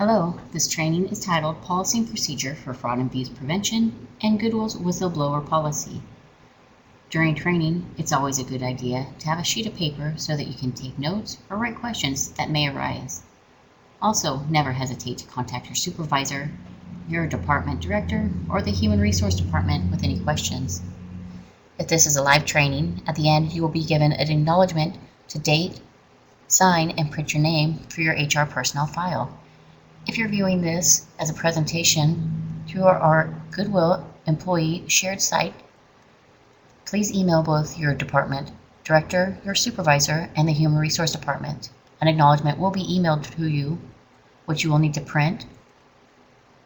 Hello, this training is titled Policy and Procedure for Fraud and Abuse Prevention and Goodwill's Whistleblower Policy. During training, it's always a good idea to have a sheet of paper so that you can take notes or write questions that may arise. Also, never hesitate to contact your supervisor, your department director, or the Human Resource Department with any questions. If this is a live training, at the end you will be given an acknowledgement to date, sign, and print your name for your HR personnel file. If you're viewing this as a presentation through our Goodwill employee shared site, please email both your department director, your supervisor, and the Human Resource Department. An acknowledgement will be emailed to you, which you will need to print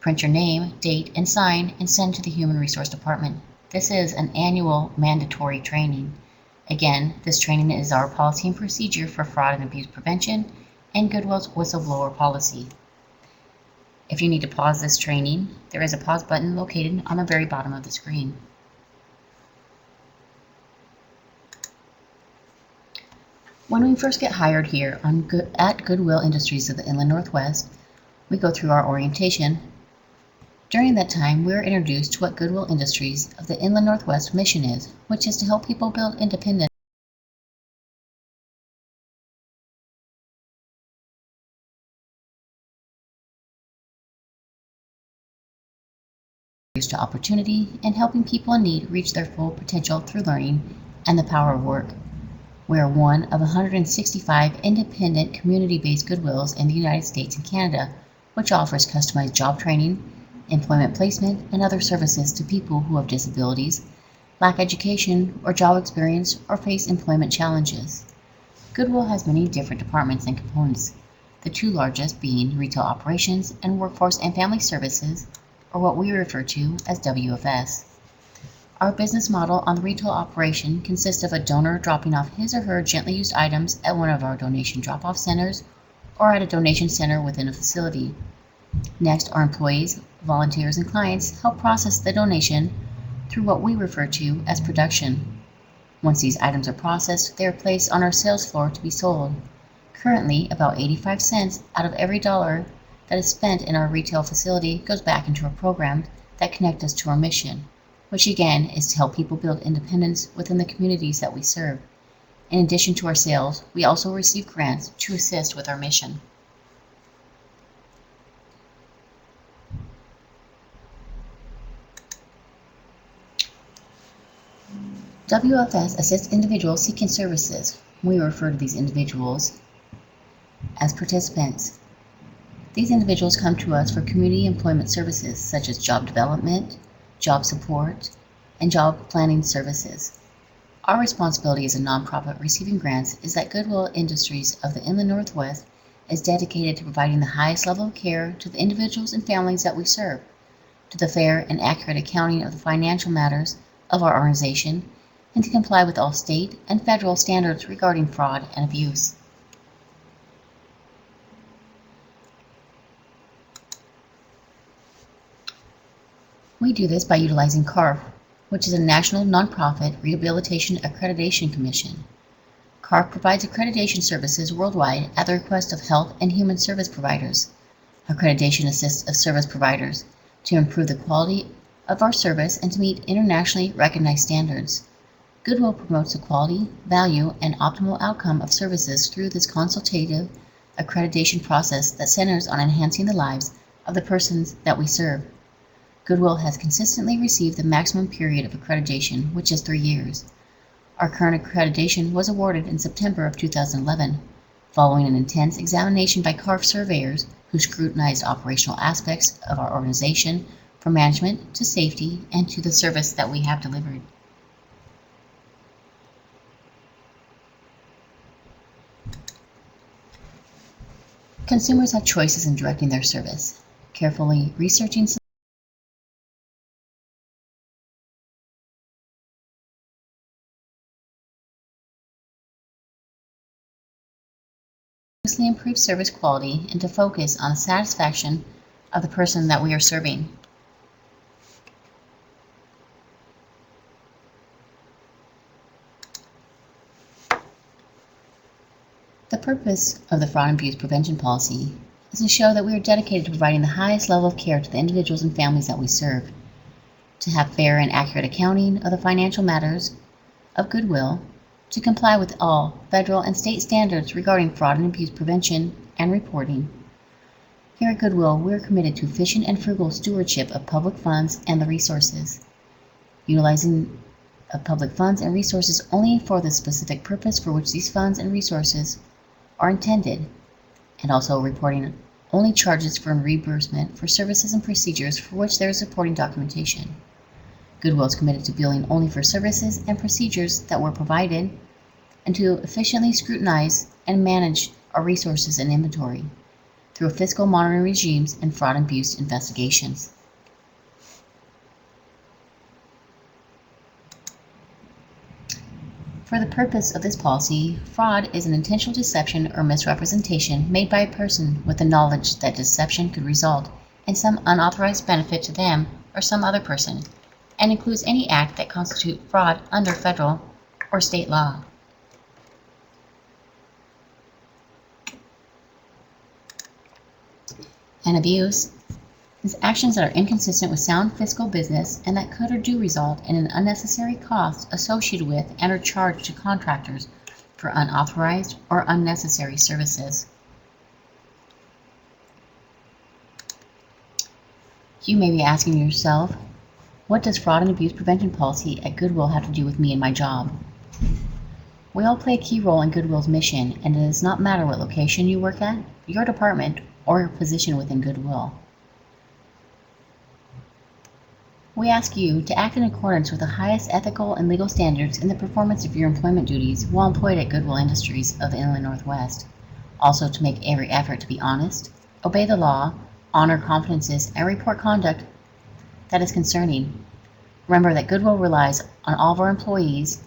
your name, date, and sign, and send to the Human Resource Department. This is an annual mandatory training. Again, this training is our policy and procedure for fraud and abuse prevention and Goodwill's whistleblower policy. If you need to pause this training, there is a pause button located on the very bottom of the screen. When we first get hired here at Goodwill Industries of the Inland Northwest, we go through our orientation. During that time, we are introduced to what Goodwill Industries of the Inland Northwest mission is, which is to help people build independent to opportunity and helping people in need reach their full potential through learning and the power of work. We are one of 165 independent community-based Goodwills in the United States and Canada, which offers customized job training, employment placement, and other services to people who have disabilities, lack education or job experience, or face employment challenges. Goodwill has many different departments and components, the two largest being Retail Operations and Workforce and Family Services, or what we refer to as WFS. Our business model on the retail operation consists of a donor dropping off his or her gently used items at one of our donation drop-off centers or at a donation center within a facility. Next, our employees, volunteers, and clients help process the donation through what we refer to as production. Once these items are processed, they are placed on our sales floor to be sold. Currently, about 85 cents out of every dollar that is spent in our retail facility goes back into a program that connect us to our mission, which again is to help people build independence within the communities that we serve. In addition to our sales, we also receive grants to assist with our mission. WFS assists individuals seeking services. We refer to these individuals as participants. These individuals come to us for community employment services such as job development, job support, and job planning services. Our responsibility as a nonprofit receiving grants is that Goodwill Industries of the Inland Northwest is dedicated to providing the highest level of care to the individuals and families that we serve, to the fair and accurate accounting of the financial matters of our organization, and to comply with all state and federal standards regarding fraud and abuse. We do this by utilizing CARF, which is a national nonprofit rehabilitation accreditation commission. CARF provides accreditation services worldwide at the request of health and human service providers. Accreditation assists of service providers to improve the quality of our service and to meet internationally recognized standards. Goodwill promotes the quality, value, and optimal outcome of services through this consultative accreditation process that centers on enhancing the lives of the persons that we serve. Goodwill has consistently received the maximum period of accreditation, which is 3 years. Our current accreditation was awarded in September of 2011, following an intense examination by CARF surveyors who scrutinized operational aspects of our organization, from management to safety and to the service that we have delivered. Consumers have choices in directing their service. Carefully researching improve service quality and to focus on the satisfaction of the person that we are serving. The purpose of the fraud and abuse prevention policy is to show that we are dedicated to providing the highest level of care to the individuals and families that we serve, to have fair and accurate accounting of the financial matters of Goodwill, to comply with all federal and state standards regarding fraud and abuse prevention and reporting. Here at Goodwill, we are committed to efficient and frugal stewardship of public funds and the resources, utilizing of public funds and resources only for the specific purpose for which these funds and resources are intended, and also reporting only charges for reimbursement for services and procedures for which there is supporting documentation. Goodwill is committed to billing only for services and procedures that were provided, and to efficiently scrutinize and manage our resources and inventory through fiscal monitoring regimes and fraud and abuse investigations. For the purpose of this policy, fraud is an intentional deception or misrepresentation made by a person with the knowledge that deception could result in some unauthorized benefit to them or some other person, and includes any act that constitutes fraud under federal or state law. And abuse is actions that are inconsistent with sound fiscal business and that could or do result in an unnecessary cost associated with and are charged to contractors for unauthorized or unnecessary services. You may be asking yourself, what does fraud and abuse prevention policy at Goodwill have to do with me and my job? We all play a key role in Goodwill's mission, and it does not matter what location you work at, your department, or your position within Goodwill. We ask you to act in accordance with the highest ethical and legal standards in the performance of your employment duties while employed at Goodwill Industries of the Inland Northwest. Also to make every effort to be honest, obey the law, honor confidences, and report conduct that is concerning. Remember that Goodwill relies on all of our employees,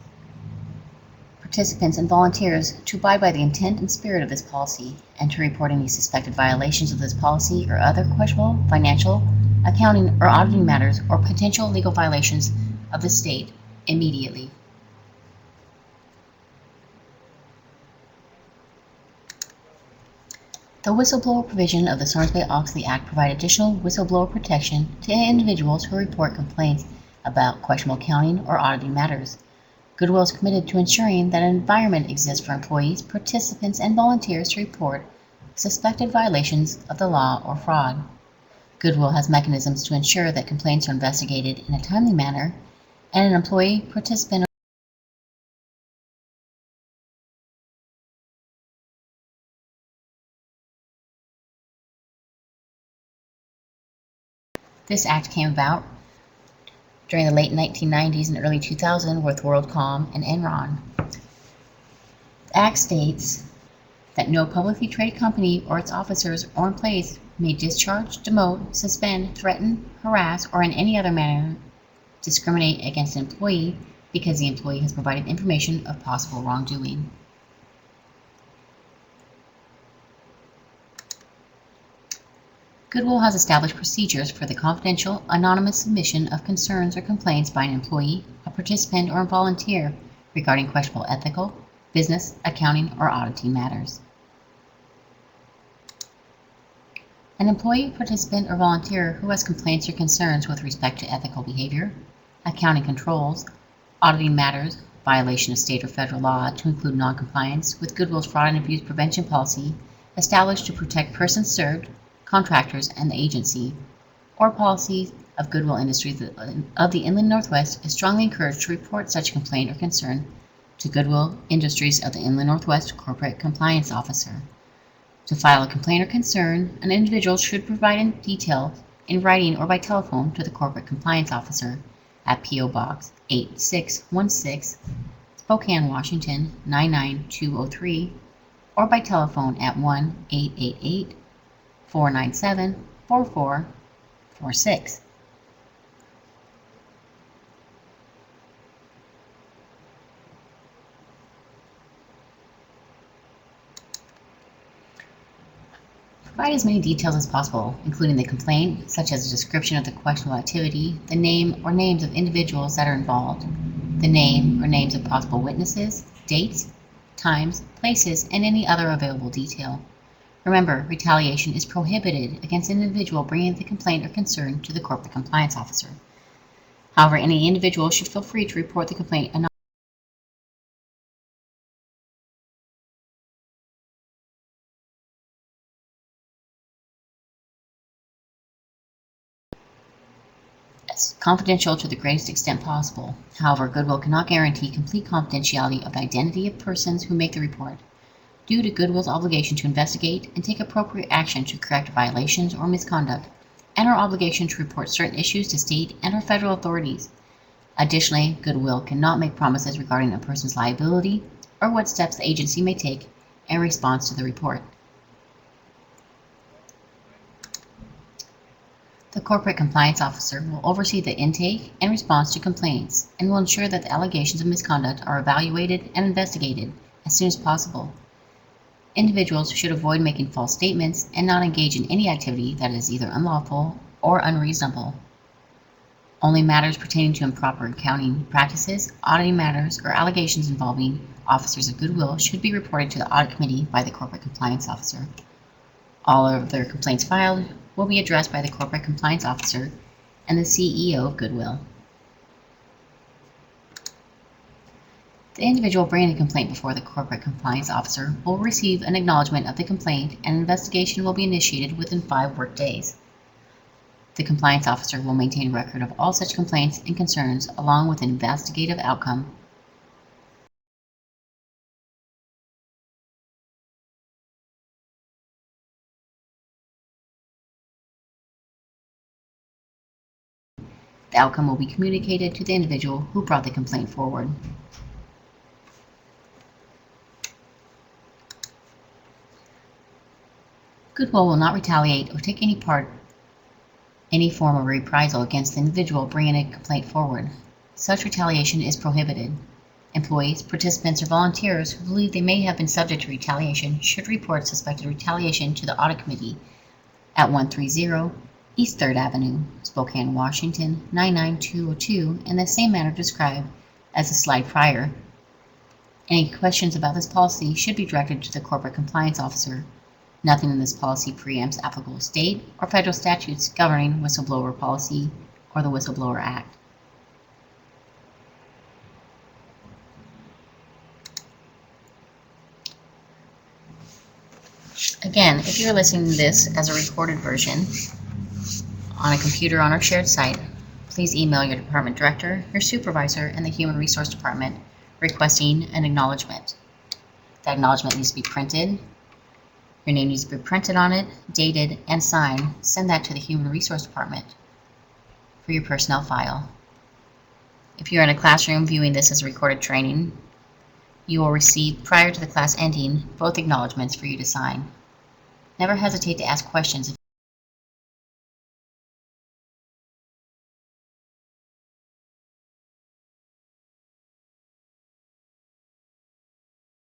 participants, and volunteers to abide by the intent and spirit of this policy and to report any suspected violations of this policy or other questionable financial, accounting, or auditing matters or potential legal violations of the state immediately. The whistleblower provision of the Sarbanes-Oxley Act provide additional whistleblower protection to individuals who report complaints about questionable accounting or auditing matters. Goodwill is committed to ensuring that an environment exists for employees, participants, and volunteers to report suspected violations of the law or fraud. Goodwill has mechanisms to ensure that complaints are investigated in a timely manner, and an employee, participant, This act came about during the late 1990s and early 2000s with WorldCom and Enron. The act states that no publicly traded company or its officers or employees may discharge, demote, suspend, threaten, harass, or in any other manner discriminate against an employee because the employee has provided information of possible wrongdoing. Goodwill has established procedures for the confidential, anonymous submission of concerns or complaints by an employee, a participant, or a volunteer regarding questionable ethical, business, accounting, or auditing matters. An employee, participant, or volunteer who has complaints or concerns with respect to ethical behavior, accounting controls, auditing matters, violation of state or federal law to include noncompliance with Goodwill's fraud and abuse prevention policy established to protect persons served, contractors, and the agency, or policies of Goodwill Industries of the Inland Northwest is strongly encouraged to report such complaint or concern to Goodwill Industries of the Inland Northwest Corporate Compliance Officer. To file a complaint or concern, an individual should provide in detail in writing or by telephone to the Corporate Compliance Officer at P.O. Box 8616, Spokane, Washington 99203, or by telephone at 1-888-497-4446. Provide as many details as possible, including the complaint, such as a description of the questionable activity, the name or names of individuals that are involved, the name or names of possible witnesses, dates, times, places, and any other available detail. Remember, retaliation is prohibited against an individual bringing the complaint or concern to the corporate compliance officer. However, any individual should feel free to report the complaint anonymously. As confidential to the greatest extent possible. However, Goodwill cannot guarantee complete confidentiality of the identity of persons who make the report, due to Goodwill's obligation to investigate and take appropriate action to correct violations or misconduct, and our obligation to report certain issues to state and or federal authorities. Additionally, Goodwill cannot make promises regarding a person's liability or what steps the agency may take in response to the report. The Corporate Compliance Officer will oversee the intake and response to complaints and will ensure that the allegations of misconduct are evaluated and investigated as soon as possible. Individuals should avoid making false statements and not engage in any activity that is either unlawful or unreasonable. Only matters pertaining to improper accounting practices, auditing matters, or allegations involving officers of Goodwill should be reported to the Audit Committee by the Corporate Compliance Officer. All of their complaints filed will be addressed by the Corporate Compliance Officer and the CEO of Goodwill. The individual bringing a complaint before the Corporate Compliance Officer will receive an acknowledgement of the complaint, and an investigation will be initiated within 5 work days. The Compliance Officer will maintain a record of all such complaints and concerns along with an investigative outcome. The outcome will be communicated to the individual who brought the complaint forward. Goodwill will not retaliate or take any form of reprisal against the individual bringing a complaint forward. Such retaliation is prohibited. Employees, participants, or volunteers who believe they may have been subject to retaliation should report suspected retaliation to the Audit Committee at 130 East 3rd Avenue, Spokane, Washington 99202, in the same manner described as the slide prior. Any questions about this policy should be directed to the Corporate Compliance Officer. Nothing in this policy preempts applicable state or federal statutes governing whistleblower policy or the Whistleblower Act. Again, if you're listening to this as a recorded version on a computer on our shared site, please email your department director, your supervisor, and the Human Resource Department requesting an acknowledgement. That acknowledgement needs to be printed. Your name needs to be printed on it, dated, and signed. Send that to the Human Resource Department for your personnel file. If you're in a classroom viewing this as a recorded training, you will receive, prior to the class ending, both acknowledgements for you to sign. Never hesitate to ask questions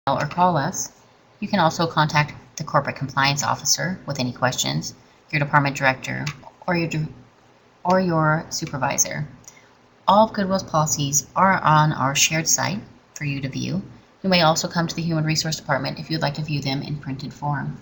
or call us. You can also contact the Corporate Compliance Officer with any questions, your department director, or your supervisor. All of Goodwill's policies are on our shared site for you to view. You may also come to the Human Resource Department if you'd like to view them in printed form.